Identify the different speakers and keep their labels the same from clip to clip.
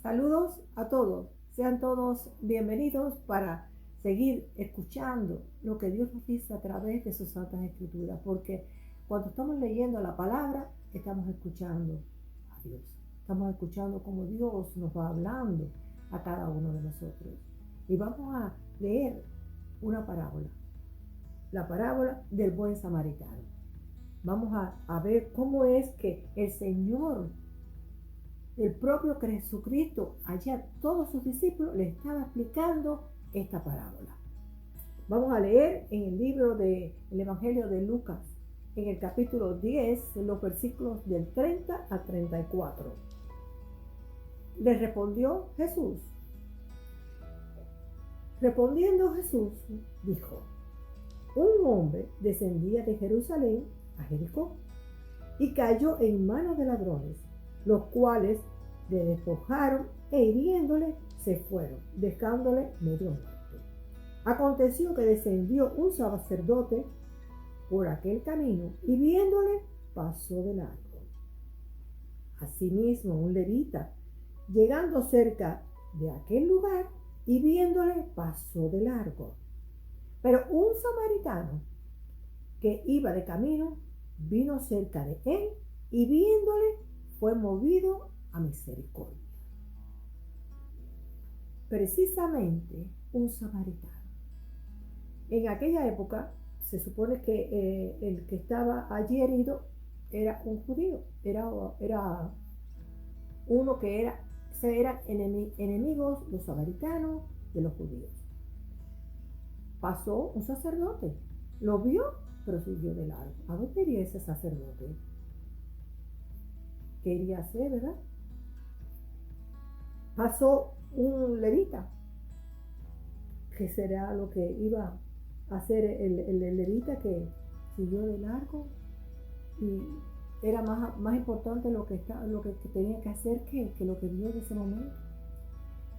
Speaker 1: Saludos a todos. Sean todos bienvenidos para seguir escuchando lo que Dios nos dice a través de sus santas escrituras. Porque cuando estamos leyendo la palabra, estamos escuchando a Dios. Estamos escuchando cómo Dios nos va hablando a cada uno de nosotros. Y vamos a leer una parábola. La parábola del buen samaritano. Vamos a ver cómo es que el Señor, el propio Jesucristo, allá a todos sus discípulos le estaba explicando esta parábola. Vamos a leer en el libro del Evangelio de Lucas, en el capítulo 10, los versículos del 30 a 34. Le respondió Jesús. Respondiendo Jesús, dijo: un hombre descendía de Jerusalén a Jericó y cayó en manos de ladrones, los cuales le despojaron e hiriéndole se fueron, dejándole medio muerto. Aconteció que descendió un sacerdote por aquel camino y viéndole pasó de largo. Asimismo un levita, llegando cerca de aquel lugar y viéndole pasó de largo. Pero un samaritano que iba de camino vino cerca de él y viéndole fue movido a misericordia. Precisamente un samaritano. En aquella época se supone que el que estaba allí herido era un judío, era uno que eran enemigos los samaritanos de los judíos. Pasó un sacerdote, lo vio, pero siguió de largo. ¿A dónde iría ese sacerdote? ¿Qué iría a hacer, verdad? Pasó un levita. ¿Qué será lo que iba a hacer el levita que siguió de largo? Y era más importante lo que tenía que hacer que lo que vio en ese momento.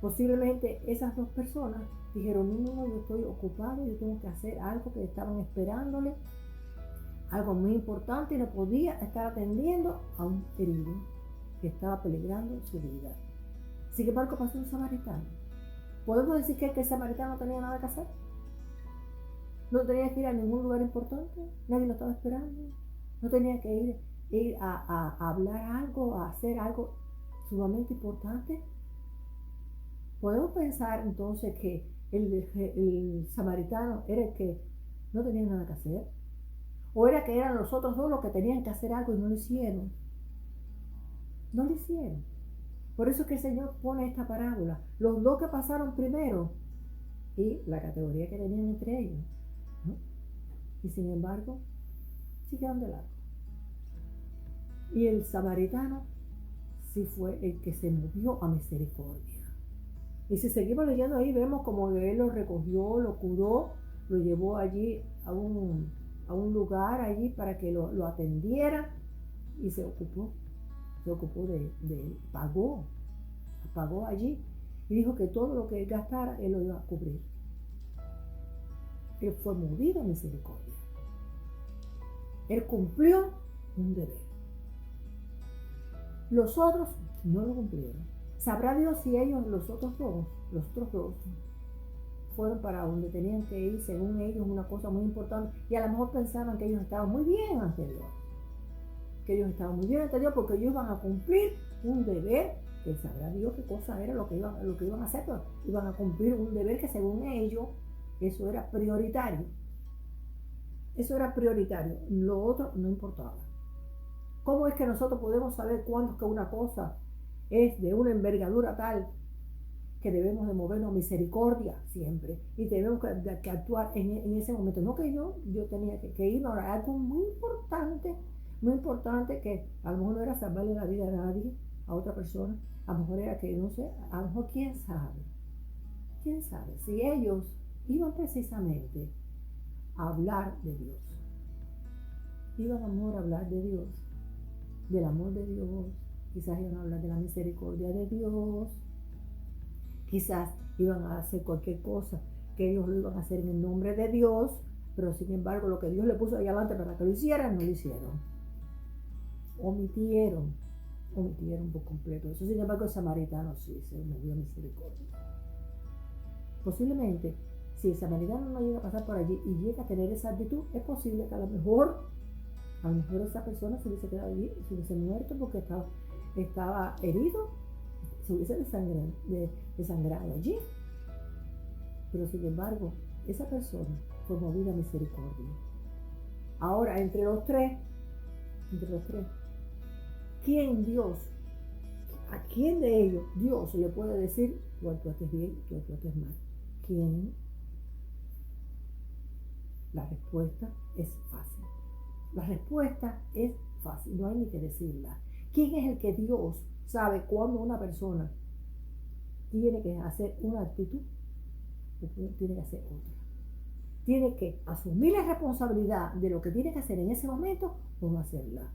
Speaker 1: Posiblemente esas dos personas dijeron: no, yo estoy ocupado, yo tengo que hacer algo, que estaban esperándole, algo muy importante, y no podía estar atendiendo a un herido que estaba peligrando su vida. Sin embargo, pasó un samaritano. ¿Podemos decir que el samaritano no tenía nada que hacer? No tenía que ir a ningún lugar importante, nadie lo estaba esperando, no tenía que ir a hablar algo, a hacer algo sumamente importante. Podemos pensar entonces que el samaritano era el que no tenía nada que hacer, o era que eran los otros dos los que tenían que hacer algo y no lo hicieron. No lo hicieron. Por eso es que el Señor pone esta parábola. Los dos que pasaron primero y la categoría que tenían entre ellos, ¿no? Y sin embargo, siguieron de largo. Y el samaritano sí fue el que se movió a misericordia. Y si seguimos leyendo ahí, vemos como él lo recogió, lo curó, lo llevó allí a un lugar allí para que lo atendiera, y se ocupó de él, pagó allí, y dijo que todo lo que él gastara, él lo iba a cubrir. Él fue movido a misericordia. Él cumplió un deber. Los otros no lo cumplieron. Sabrá Dios si ellos, los otros dos, fueron para donde tenían que ir, según ellos, una cosa muy importante, y a lo mejor pensaban que ellos estaban muy bien ante Dios. Porque ellos iban a cumplir un deber, que sabrá Dios qué cosa era lo que iban a hacer, pero iban a cumplir un deber que según ellos, eso era prioritario. Lo otro no importaba. ¿Cómo es que nosotros podemos saber cuándo es que una cosa es de una envergadura tal que debemos de movernos a misericordia siempre, y tenemos que actuar en ese momento? No que yo tenía que ir a algo muy importante, que a lo mejor no era salvarle la vida a nadie, a otra persona, a lo mejor era que, no sé, a lo mejor quién sabe si ellos iban precisamente a hablar de Dios, iban a hablar de Dios, del amor de Dios. Quizás iban a hablar de la misericordia de Dios, quizás iban a hacer cualquier cosa que ellos lo iban a hacer en el nombre de Dios, pero sin embargo lo que Dios le puso ahí adelante para que lo hicieran, no lo hicieron. Omitieron omitieron por completo eso. Sin embargo, el samaritano sí se movió misericordia. Posiblemente, si el samaritano no llega a pasar por allí y llega a tener esa actitud, es posible que a lo mejor esa persona se hubiese quedado allí, se hubiese muerto porque estaba herido, se hubiese desangrado allí. Pero sin embargo, esa persona fue movida a misericordia. Ahora, entre los tres, ¿a quién de ellos Dios le puede decir, tú actuaste bien, tú actuaste mal? ¿Quién? La respuesta es fácil. La respuesta es fácil, no hay ni que decirla. ¿Quién es el que Dios sabe cuándo una persona tiene que hacer una actitud o tiene que hacer otra? Tiene que asumir la responsabilidad de lo que tiene que hacer en ese momento o no hacerla.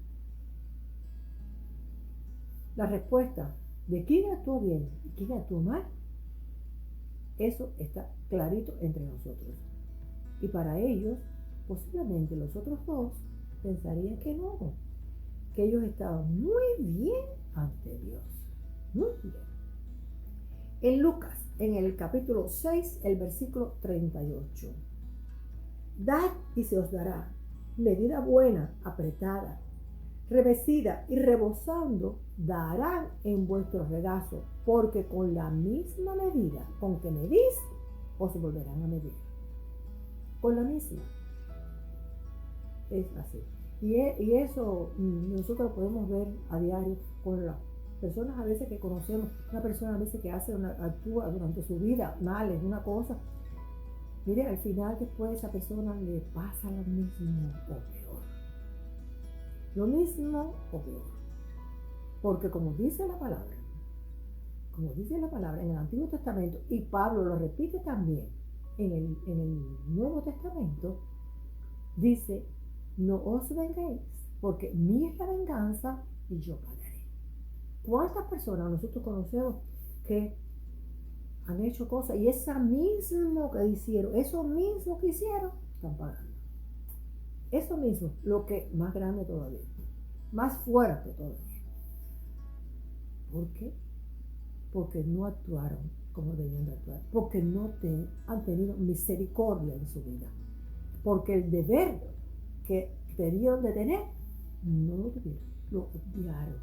Speaker 1: La respuesta de quién actuó bien y quién actuó mal, eso está clarito entre nosotros. Y para ellos, posiblemente los otros dos pensarían que no, que ellos estaban muy bien ante Dios. Muy bien. En Lucas, en el capítulo 6, el versículo 38. Dad y se os dará, medida buena, apretada, revestida y rebosando, darán en vuestro regazo, porque con la misma medida con que medís, os volverán a medir. Con la misma. Es así. Y eso nosotros lo podemos ver a diario con las personas a veces que conocemos. Una persona a veces que actúa durante su vida mal en una cosa. Mire, al final después a esa persona le pasa lo mismo o peor. Lo mismo o peor. Porque como dice la palabra en el Antiguo Testamento, y Pablo lo repite también en el Nuevo Testamento, dice, no os venguéis, porque mía es la venganza y yo pagaré. ¿Cuántas personas nosotros conocemos que han hecho cosas y eso mismo que hicieron, están pagando? Eso mismo, lo que más grande todavía, más fuerte todavía. ¿Por qué? Porque no actuaron como debían de actuar, porque no han tenido misericordia en su vida, porque el deber que debieron de tener, no lo tuvieron, lo obviaron,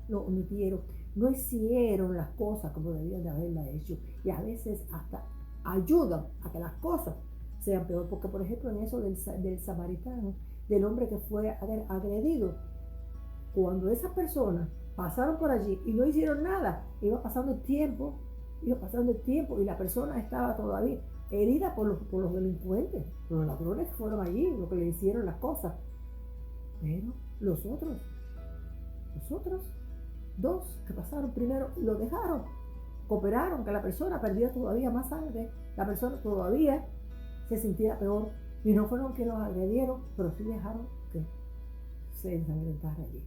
Speaker 1: lo omitieron, no hicieron las cosas como debían de haberlas hecho, y a veces hasta ayudan a que las cosas sean peor, porque por ejemplo en eso del samaritano, del hombre que fue agredido, cuando esas personas pasaron por allí y no hicieron nada, iba pasando el tiempo y la persona estaba todavía herida por los delincuentes, por los ladrones que fueron allí, lo que le hicieron las cosas. Pero los otros dos que pasaron primero lo dejaron, cooperaron, que la persona perdiera todavía más sangre, la persona todavía se sintiera peor, y no fueron que los agredieron, pero sí dejaron que se ensangrentara allí.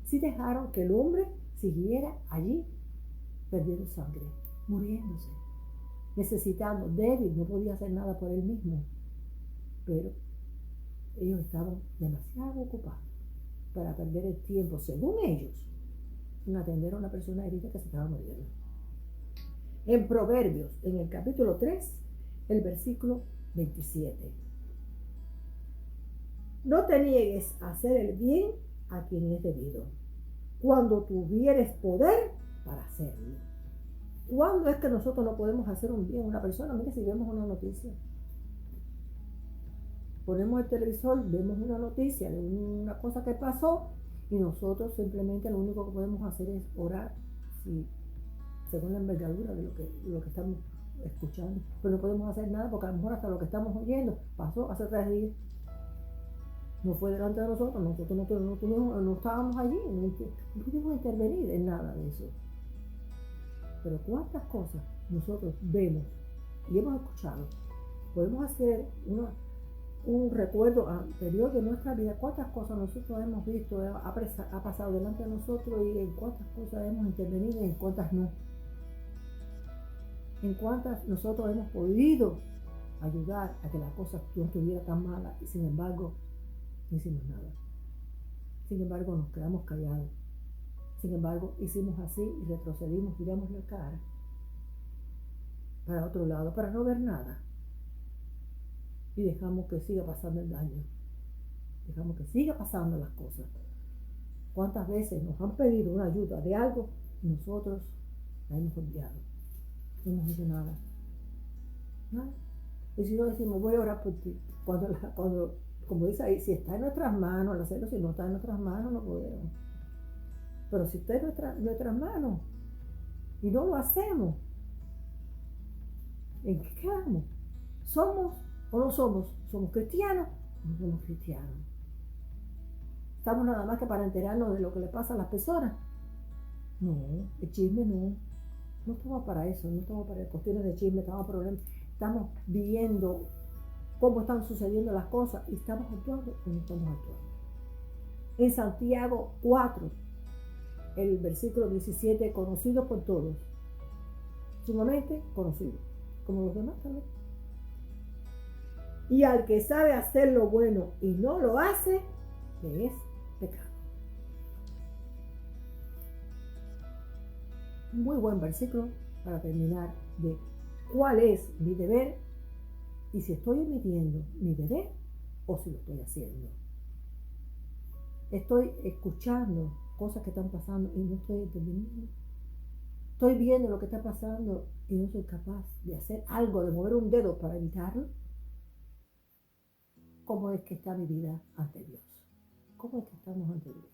Speaker 1: Sí dejaron que el hombre siguiera allí, perdiendo sangre, muriéndose, necesitando, débil, no podía hacer nada por él mismo. Pero ellos estaban demasiado ocupados para perder el tiempo, según ellos, en atender a una persona herida que se estaba muriendo. En Proverbios, en el capítulo 3, el versículo 27. No te niegues a hacer el bien a quien es debido, cuando tuvieres poder para hacerlo. ¿Cuándo es que nosotros no podemos hacer un bien a una persona? Mire, si vemos una noticia, ponemos el televisor, vemos una noticia de una cosa que pasó y nosotros simplemente lo único que podemos hacer es orar, según la envergadura de lo que estamos escuchando, pero no podemos hacer nada porque a lo mejor hasta lo que estamos oyendo pasó hace 3 días. No fue delante de nosotros no estábamos allí, no pudimos intervenir en nada de eso. Pero cuántas cosas nosotros vemos y hemos escuchado, podemos hacer un recuerdo anterior de nuestra vida, cuántas cosas nosotros hemos visto, ha pasado delante de nosotros, y en cuántas cosas hemos intervenido y en cuántas no. En cuántas nosotros hemos podido ayudar a que las cosas no estuvieran tan malas y sin embargo no hicimos nada. Sin embargo, nos quedamos callados. Sin embargo, hicimos así y retrocedimos, giramos la cara para otro lado, para no ver nada. Y dejamos que siga pasando el daño. Dejamos que siga pasando las cosas. ¿Cuántas veces nos han pedido una ayuda de algo y nosotros la hemos olvidado? No hemos hecho nada. Nada. Y si no decimos, voy a orar por ti, cuando como dice ahí, si está en nuestras manos, al hacerlo, si no está en nuestras manos, no podemos. Pero si está en nuestras manos y no lo hacemos, ¿en qué quedamos? ¿Somos o no somos? ¿Somos cristianos o no somos cristianos? ¿Estamos nada más que para enterarnos de lo que le pasa a las personas? No, el chisme no. No estamos para eso, no estamos para cuestiones de chisme, estamos viendo cómo están sucediendo las cosas y estamos actuando o no estamos actuando. En Santiago 4, el versículo 17, conocido por todos, sumamente conocido, como los demás también. Y al que sabe hacer lo bueno y no lo hace, le es pecado. Un muy buen versículo para terminar de cuál es mi deber y si estoy omitiendo mi deber o si lo estoy haciendo. Estoy escuchando cosas que están pasando y no estoy entendiendo. Estoy viendo lo que está pasando y no soy capaz de hacer algo, de mover un dedo para evitarlo. ¿Cómo es que está mi vida ante Dios? ¿Cómo es que estamos ante Dios?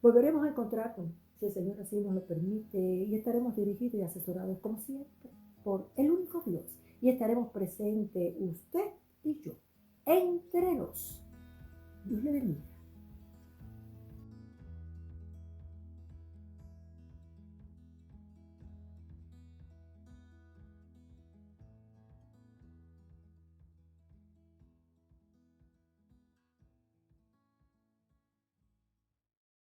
Speaker 1: Volveremos a encontrarnos, si el Señor así nos lo permite, y estaremos dirigidos y asesorados, como siempre, por el único Dios. Y estaremos presentes usted y yo, entre nos. Dios le bendiga.